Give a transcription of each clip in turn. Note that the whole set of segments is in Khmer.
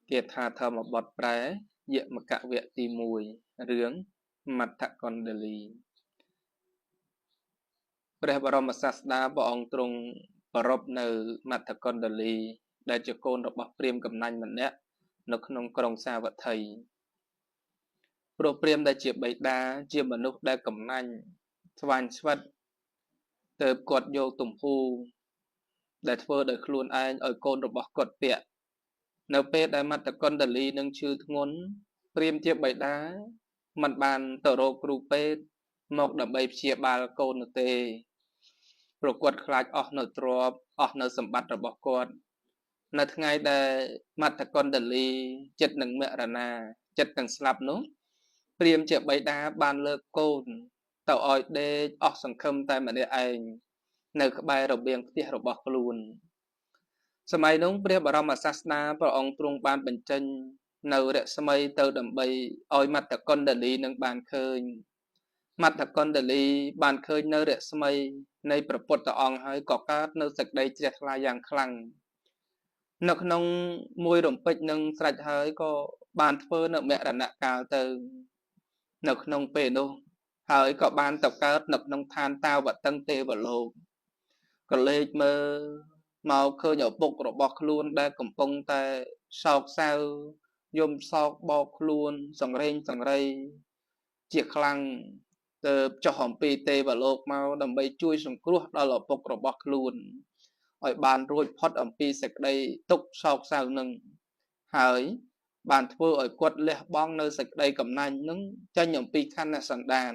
Kiệt tha thơm một bọt pré, dịa mà cạ vẹn tì mùi, rướng, mặt thạ con đờ lì.ព្រះបរមសាស្តាព្រះអង្គទ្រង់ប្រពនៅមត្ថកណ្ដលីដែលជាកូនរបស់ព្រាហ្មណ៍កំណាញ់ម្នាក់នៅក្នុងក្រុងសាវត្ថីព្រោះព្រាហ្មណ៍ដែលជាបិតាជាមនុស្សដែលកំណាញ់ស្វែងស្វិតទើបគាត់យកទំហូរដែលធ្វើដោយខ្លួនឯងឲ្យកូនរបស់គាត់ពាក់នៅពេលដែលមត្ថកណ្ដលីនឹងឈឺធ្ងន់ព្រាហ្មណ៍ជាបិតាមិនបានទៅរកគ្រូពេទ្យមកដើម្បីព្យាបាលកូននោះទេព្រោះគាត់ខ្លាចអស់នៅទ្រព្យអស់នៅសម្បត្តិរបស់គាត់នៅថ្ងៃដែលមត្ថកណ្ដលីចិត្តនឹងមរណាចិត្តនឹងស្លាប់នោះព្រាហ្មណ៍ជាបិតាបានលើកកូនទៅឲ្យដេកអស់សង្ឃឹមតែម្នាក់ឯងនៅក្បែររបៀងផ្ទះរបស់ខ្លួនសម័យនោះព្រះបរមសាស្តាព្រះអង្គទ្រង់បានបញ្ចេញនៅរស្មីទៅដើម្បីឲ្យមត្ថកណ្ដលីនឹងបានឃើញមត្ថកណ្ដលីបានឃើញនៅរស្មីនៃព្រះពុទ្ធអង្គហើយក៏កើតនៅសេចក្តីជ្រះថ្លាយ៉ាងខ្លាំងនៅក្នុងមួយរំពេចនឹងស្រេចហើយក៏បានធ្វើនៅមរណកាលទៅនៅក្នុងពេលនោះហើយក៏បានទៅកើតនៅក្នុងឋានតាវតឹងទេវលោកក៏លេចមើលមកឃើញឪពុករបស់ខ្លួនដែលកំពុងតែសោកសៅយំសោកបោកខ្លួនសង្រេងសង្រៃជាខ្លាំងទៅចុះអំពីទេវលោកមកដើម្បីជួយសង្គ្រោះដល់ឪពុករបស់ខ្លួនឲ្យបានរួចផុតអំពីសេចក្តីទុក្ខសោកសៅនឹងហើយបានធ្វើឲ្យគាត់លះបង់នៅសេចក្តីកំណាញ់នឹងចេញអំពីខណ្ឌសន្តាន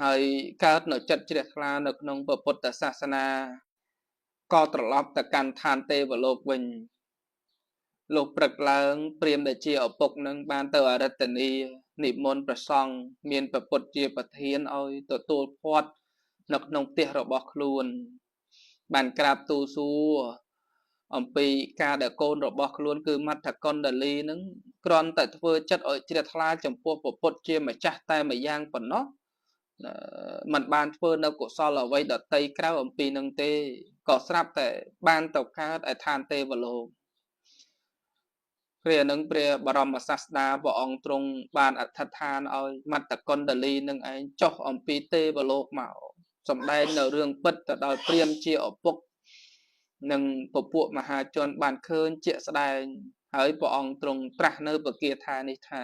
ហើយកើតនៅចិត្តជ្រះថ្លានៅក្នុងពុទ្ធសាសនាក៏ត្រឡប់ទៅកាន់ឋានទេវលោកវិញលោកព្រឹកឡើងព្រាហ្មណ៍ដែលជាឪពុកនឹងបានទៅអរិត្តនីនិមន្តព្រះសង្ឃមានព្រះពុទ្ធជាប្រធានឲ្យទទួលផាត់នៅក្នុងផ្ទះរបស់ខ្លួនបានក្រាបទូលសួរអំពីការដែលកូនរបស់ខ្លួនគឺមត្ថកណ្ដលីនឹងគ្រាន់តែធ្វើចិត្តឲ្យជ្រះថ្លាចំពោះព្រះពុទ្ធជាម្ចាស់តែម្យ៉ាងប៉ុណ្ណោះมันបានធ្វើនៅកុសលអ្វីដតីក្រៅអំពីនឹងទេក៏ស្រាប់តែបានទៅកើតឯឋានទេវលោកព្រះនឹងព្រះបរមសាស្តាព្រះអង្គទ្រង់បានអធិដ្ឋានឲ្យមត្តកណ្ដលីនឹងឯងចុះអំពីទេវលោកមកសម្ដែងនៅរឿងពិតទៅដល់ព្រាហ្មណ៍ជាឪពុកនិងពពួកមហាជនបានឃើញជាក់ស្ដែងហើយព្រះអង្គទ្រង់ត្រាស់នៅបគាថានេះថា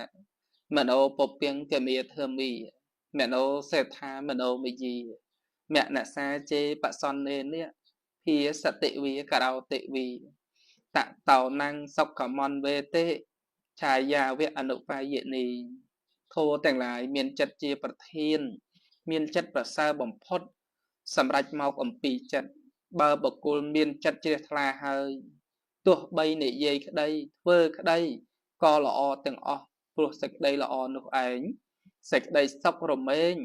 មនោពពាំងកមេធមីមនោសេដ្ឋាមនោមយីមនសាជេបសន្នេនភាសតិវីករោតិវីតតោណੰសុខមនវេទេឆាយាវៈអនុបាយនីធោទាំងឡាយមានចិត្តជាប្រធានមានចិត្តប្រសើរបំផុតសម្រាប់មកអំពីចិត្តបើបុគ្គលមានចិត្តជ្រះថ្លាហើយទោះបីនិយាយក្តីធ្វើក្តីក៏ល្អទាំងអស់ព្រោះសេចក្តីល្អនោះឯងសេចក្តីសុខរមែង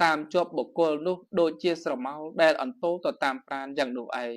តាមជាប់បុគ្គលនោះដូចជាស្រមោលដែលអន្ទោលទៅតាមប្រាណយ៉ាងនោះឯង